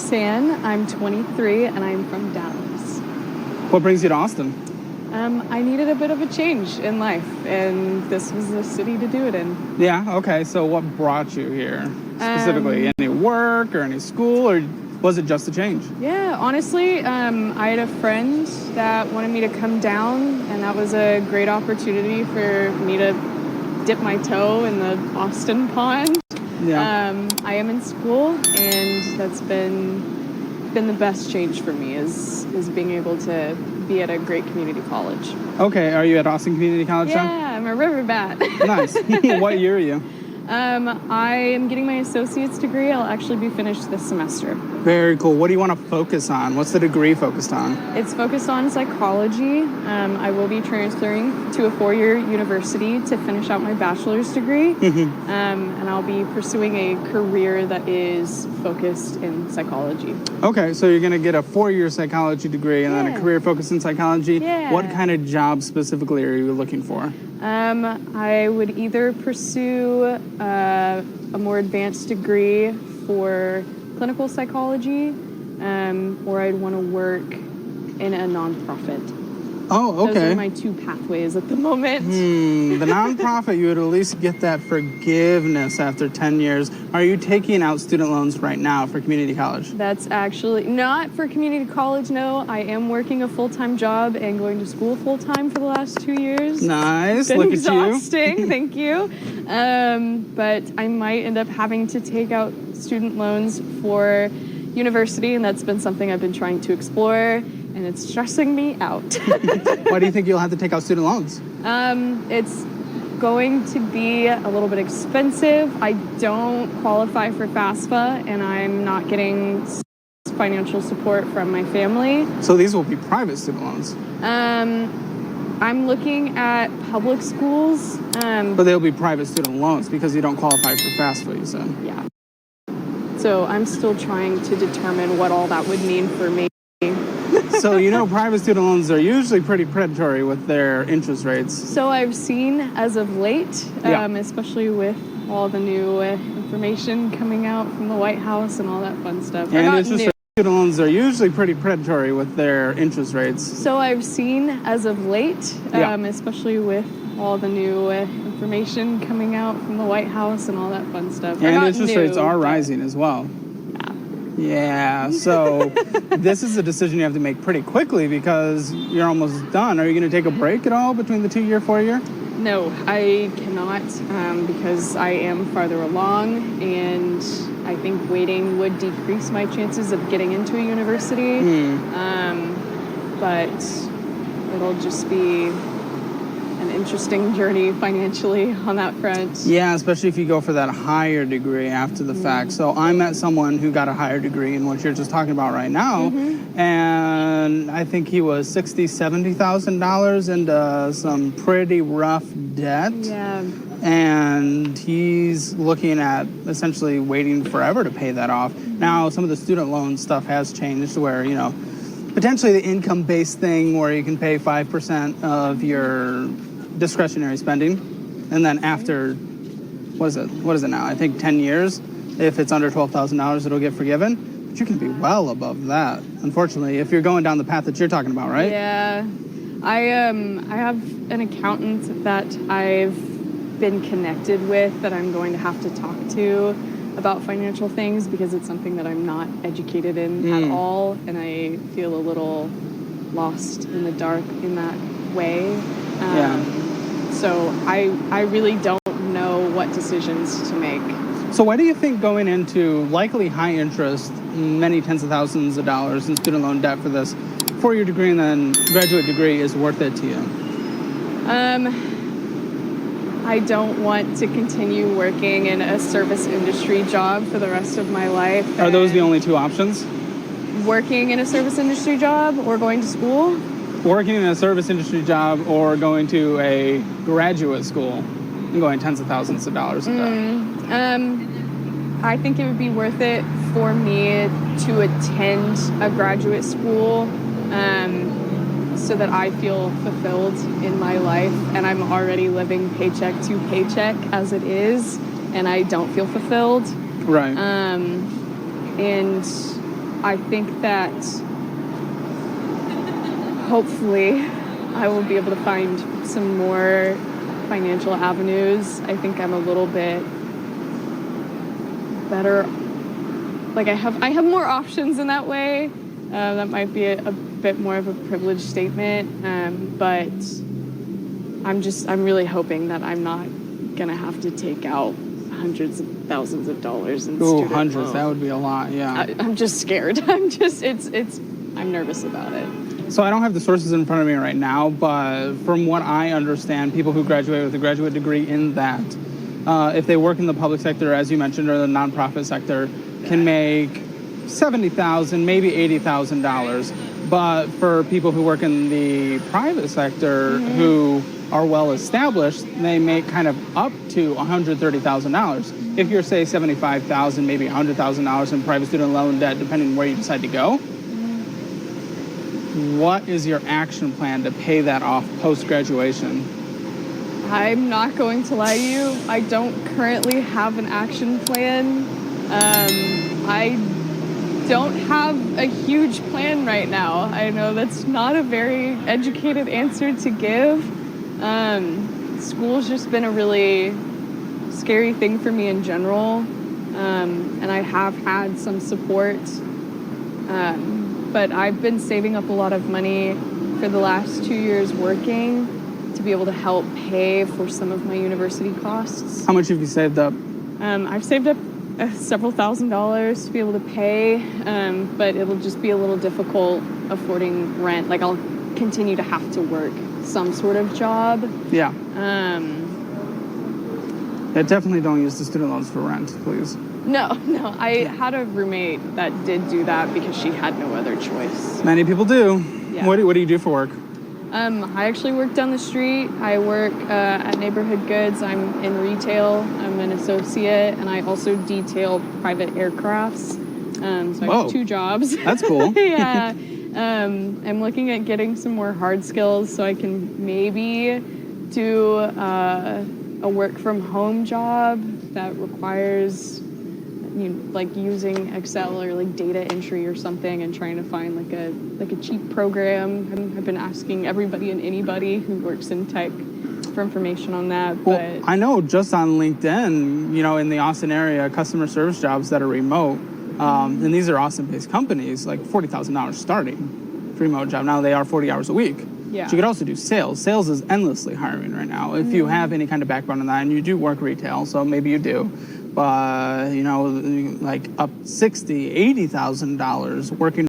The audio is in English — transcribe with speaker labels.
Speaker 1: Roxanne. I'm 23 and I'm from Dallas.
Speaker 2: What brings you to Austin?
Speaker 1: I needed a bit of a change in life, and this was the city to do it in.
Speaker 2: Yeah, okay. So what brought you here specifically? Any work or any school, or was it just a change?
Speaker 1: Yeah, honestly, I had a friend that wanted me to come down, and that was a great opportunity for me to dip my toe in the Austin pond.
Speaker 2: Yeah.
Speaker 1: I am in school, and that's been the best change for me is being able to be at a great community college.
Speaker 2: Okay, are you at Austin Community College now?
Speaker 1: Yeah, I'm a river bat.
Speaker 2: Nice. What year are you?
Speaker 1: I am getting my associate's degree. I'll actually be finished this semester.
Speaker 2: Very cool. What do you want to focus on? What's the degree focused on?
Speaker 1: It's focused on psychology. I will be transferring to a 4-year university to finish out my bachelor's degree. And I'll be pursuing a career that is focused in psychology.
Speaker 2: Okay, so you're going to get a 4-year psychology degree and then a career focused in psychology.
Speaker 1: Yeah.
Speaker 2: What kind of job specifically are you looking for?
Speaker 1: I would either pursue a more advanced degree for clinical psychology, or I'd want to work in a nonprofit.
Speaker 2: Oh, okay.
Speaker 1: Those are my two pathways at the moment.
Speaker 2: The nonprofit, you would at least get that forgiveness after 10 years. Are you taking out student loans right now for community college?
Speaker 1: That's actually not for community college, no. I am working a full-time job and going to school full-time for the last 2 years.
Speaker 2: Nice.
Speaker 1: Been
Speaker 2: Look
Speaker 1: exhausting.
Speaker 2: at you.
Speaker 1: Thank you. But I might end up having to take out student loans for university, and that's been something I've been trying to explore, and it's stressing me out.
Speaker 2: Why do you think you'll have to take out student loans?
Speaker 1: It's going to be a little bit expensive. I don't qualify for FAFSA, and I'm not getting financial support from my family.
Speaker 2: So these will be private student loans.
Speaker 1: I'm looking at public schools.
Speaker 2: But they'll be private student loans because you don't qualify for FAFSA, you said.
Speaker 1: Yeah. So I'm still trying to determine what all that would mean for me.
Speaker 2: So, private student loans are usually pretty predatory with their interest rates.
Speaker 1: So I've seen as of late, especially with all the new information coming out from the White House and all that fun stuff.
Speaker 2: And student loans are usually pretty predatory with their interest rates.
Speaker 1: So I've seen as of late, especially with all the new information coming out from the White House and all that fun stuff.
Speaker 2: And interest rates are rising as well. Yeah, so this is a decision you have to make pretty quickly because you're almost done. Are you going to take a break at all between the 2-year, 4-year?
Speaker 1: No, I cannot because I am farther along, and I think waiting would decrease my chances of getting into a university. But it'll just be an interesting journey financially on that front.
Speaker 2: Yeah, especially if you go for that higher degree after the fact. So I met someone who got a higher degree in what you're just talking about right now, and I think he was $60,000, $70,000 into some pretty rough debt.
Speaker 1: Yeah.
Speaker 2: And he's looking at essentially waiting forever to pay that off. Now, some of the student loan stuff has changed where, potentially the income-based thing where you can pay 5% of your discretionary spending, and then after, what is it now? I think 10 years, if it's under $12,000, it'll get forgiven. But you can be well above that, unfortunately, if you're going down the path that you're talking about, right?
Speaker 1: Yeah. I have an accountant that I've been connected with that I'm going to have to talk to about financial things because it's something that I'm not educated in at all, and I feel a little lost in the dark in that way. So I really don't know what decisions to make.
Speaker 2: So why do you think going into likely high interest, many tens of thousands of dollars in student loan debt for this 4-year degree and then graduate degree is worth it to you?
Speaker 1: I don't want to continue working in a service industry job for the rest of my life.
Speaker 2: Are those the only two options?
Speaker 1: Working in a service industry job or going to school?
Speaker 2: Working in a service industry job or going to a graduate school and going tens of thousands of dollars in debt?
Speaker 1: I think it would be worth it for me to attend a graduate school so that I feel fulfilled in my life, and I'm already living paycheck to paycheck as it is, and I don't feel fulfilled.
Speaker 2: Right.
Speaker 1: And I think that hopefully I will be able to find some more financial avenues. I think I'm a little bit better. Like I have more options in that way. That might be a bit more of a privileged statement, but I'm really hoping that I'm not gonna have to take out hundreds of thousands of dollars in student
Speaker 2: hundreds.
Speaker 1: loans.
Speaker 2: That would be a lot. Yeah.
Speaker 1: I'm just scared. I'm nervous about it.
Speaker 2: So I don't have the sources in front of me right now, but from what I understand, people who graduate with a graduate degree in that, if they work in the public sector, as you mentioned, or the nonprofit sector, can make $70,000, maybe $80,000. But for people who work in the private sector who are well established, they make kind of up to $130,000. If you're, say, $75,000, maybe $100,000 in private student loan debt, depending on where you decide to go, what is your action plan to pay that off post-graduation?
Speaker 1: I'm not going to lie to you. I don't currently have an action plan. I don't have a huge plan right now. I know that's not a very educated answer to give. School's just been a really scary thing for me in general. And I have had some support. But I've been saving up a lot of money for the last 2 years working to be able to help pay for some of my university costs.
Speaker 2: How much have you saved up?
Speaker 1: I've saved up several $1,000s to be able to pay, but it'll just be a little difficult affording rent. Like I'll continue to have to work some sort of job.
Speaker 2: Yeah. Yeah, definitely don't use the student loans for rent, please.
Speaker 1: No. I had a roommate that did do that because she had no other choice.
Speaker 2: Many people do.
Speaker 1: Yeah.
Speaker 2: What do you do for work?
Speaker 1: I actually work down the street. I work at Neighborhood Goods. I'm in retail. I'm an associate, and I also detail private aircrafts. So I have 2 jobs.
Speaker 2: That's cool.
Speaker 1: Yeah. I'm looking at getting some more hard skills so I can maybe do a work from home job that requires like using Excel or like data entry or something, and trying to find like a cheap program. I've been asking everybody and anybody who works in tech for information on that.
Speaker 2: Well,
Speaker 1: but
Speaker 2: I know just on LinkedIn, in the Austin area, customer service jobs that are remote, and these are Austin-based companies, like $40,000 starting for a remote job. Now they are 40 hours a week.
Speaker 1: Yeah.
Speaker 2: So you could also do sales. Sales is endlessly hiring right now. If you have any kind of background in that, and you do work retail, so maybe you do. But, like up $60,000, $80,000 working